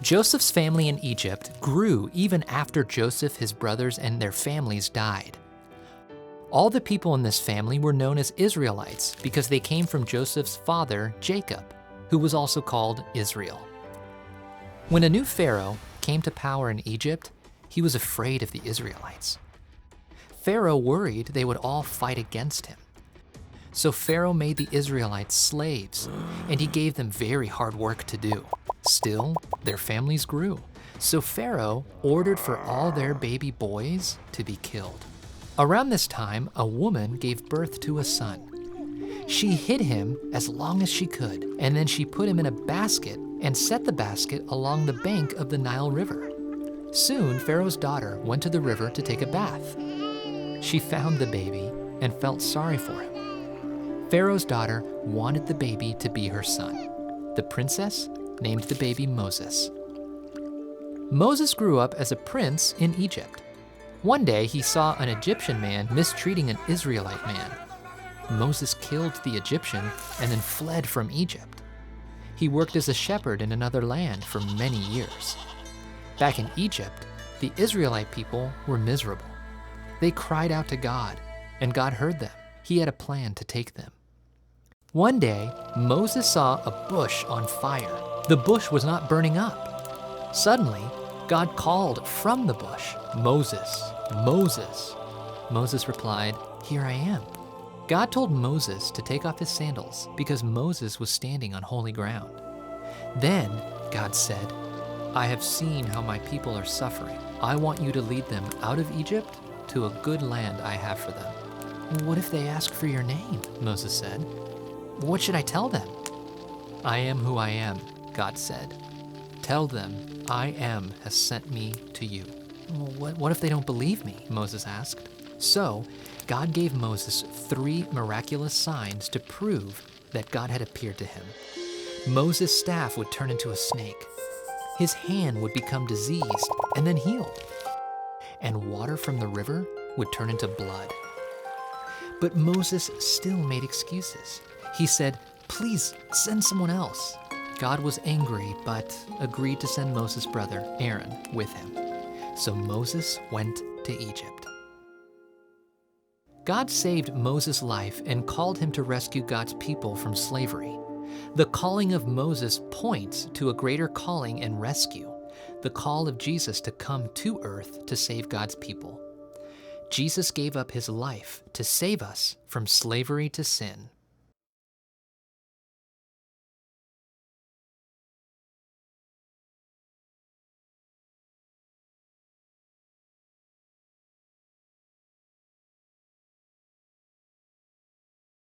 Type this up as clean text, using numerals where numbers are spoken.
Joseph's family in Egypt grew even after Joseph, his brothers, and their families died. All the people in this family were known as Israelites because they came from Joseph's father, Jacob, who was also called Israel. When a new Pharaoh came to power in Egypt, he was afraid of the Israelites. Pharaoh worried they would all fight against him. So Pharaoh made the Israelites slaves, and he gave them very hard work to do. Still, their families grew. So Pharaoh ordered for all their baby boys to be killed. Around this time, a woman gave birth to a son. She hid him as long as she could, and then she put him in a basket and set the basket along the bank of the Nile River. Soon, Pharaoh's daughter went to the river to take a bath. She found the baby and felt sorry for him. Pharaoh's daughter wanted the baby to be her son. The princess named the baby Moses. Moses grew up as a prince in Egypt. One day, he saw an Egyptian man mistreating an Israelite man. Moses killed the Egyptian and then fled from Egypt. He worked as a shepherd in another land for many years. Back in Egypt, the Israelite people were miserable. They cried out to God, and God heard them. He had a plan to take them. One day, Moses saw a bush on fire. The bush was not burning up. Suddenly, God called from the bush, "Moses, Moses." Moses replied, "Here I am." God told Moses to take off his sandals because Moses was standing on holy ground. Then God said, "I have seen how my people are suffering. I want you to lead them out of Egypt to a good land I have for them." "What if they ask for your name?" Moses said. "What should I tell them?" "I am who I am," God said. "Tell them, I am has sent me to you." What if they don't believe me?" Moses asked. So God gave Moses 3 miraculous signs to prove that God had appeared to him. Moses' staff would turn into a snake. His hand would become diseased and then healed. And water from the river would turn into blood. But Moses still made excuses. He said, "Please send someone else." God was angry, but agreed to send Moses' brother, Aaron, with him. So Moses went to Egypt. God saved Moses' life and called him to rescue God's people from slavery. The calling of Moses points to a greater calling and rescue, the call of Jesus to come to earth to save God's people. Jesus gave up his life to save us from slavery to sin.